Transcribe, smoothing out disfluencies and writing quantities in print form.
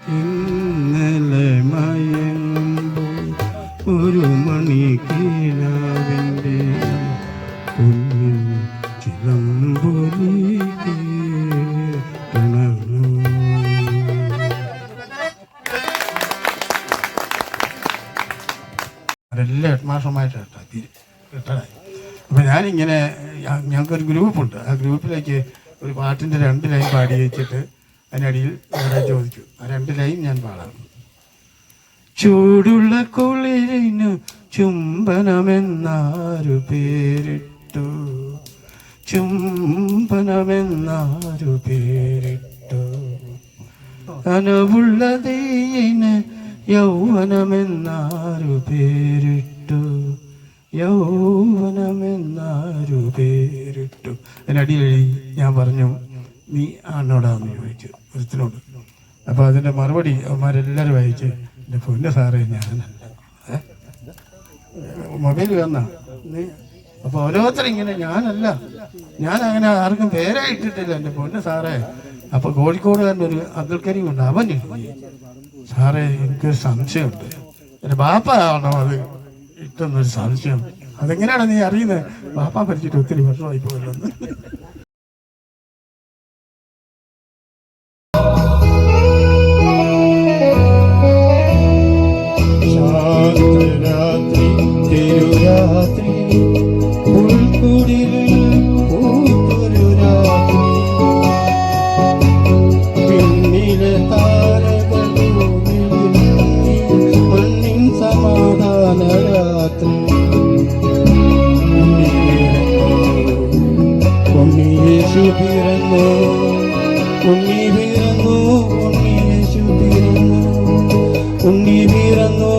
ഇന്നലെ മയങ്ങുമ്പോൾ ഒരു മണിക്കീനാവിൻ്റെ കുഞ്ഞിൻ ചിലമ്പൊലി കേൾക്കണമോ. അതെല്ലാം ഹെഡ്മാസ്റ്റർമായിട്ട് റിട്ടയറായി. അപ്പം ഞാനിങ്ങനെ ഞങ്ങൾക്കൊരു ഗ്രൂപ്പുണ്ട്. ആ ഗ്രൂപ്പിലേക്ക് ഒരു പാട്ടിൻ്റെ 2 ലൈൻ പാടി വെച്ചിട്ട് അതിനടിയിൽ വേറെ ചോദിച്ചു. ആ 2 ലൈൻ ഞാൻ പാടാം. ചൂടുള്ള കുളിരിനു ചുംബനമെന്നാരു പേരിട്ടു, ചുംബനമെന്നാരു പേരിട്ടു. കനവുള്ള തീയിന് യൗവനമെന്നാരു പേരിട്ടു, യൗവനമെന്നാരു പേരിട്ടു. അതിനടിയിൽ ഞാൻ പറഞ്ഞു, നീ ആണോടാന്ന് ചോദിച്ചു ഒരുത്തിനോട്. അപ്പോൾ അതിൻ്റെ മറുപടി അവന്മാരെല്ലാവരും വായിച്ച്, എൻ്റെ പൊന്നു സാറേ ഞാനല്ല. മൊബൈൽ വന്നാ നീ. അപ്പോൾ ഓരോരുത്തരിങ്ങനെ ഞാനല്ല, ഞാൻ അങ്ങനെ ആർക്കും പേരായിട്ടിട്ടില്ല എൻ്റെ പൊന്നു സാറേ. അപ്പോൾ കോഴിക്കോടുകാരൻ്റെ ഒരു അബ്ദുൽ കരീം ഉണ്ട്, അവൻ സാറേ എനിക്കൊരു സംശയമുണ്ട്, എൻ്റെ ബാപ്പ ആണോ അത് ഇട്ടെന്നൊരു സംശയം. അതെങ്ങനെയാണ് നീ അറിയുന്നത്? ബാപ്പ പരിച്ചിട്ട് ഒത്തിരി വർഷമായി പോയല്ലെന്ന്. ഉണ്ണി വീരന്നു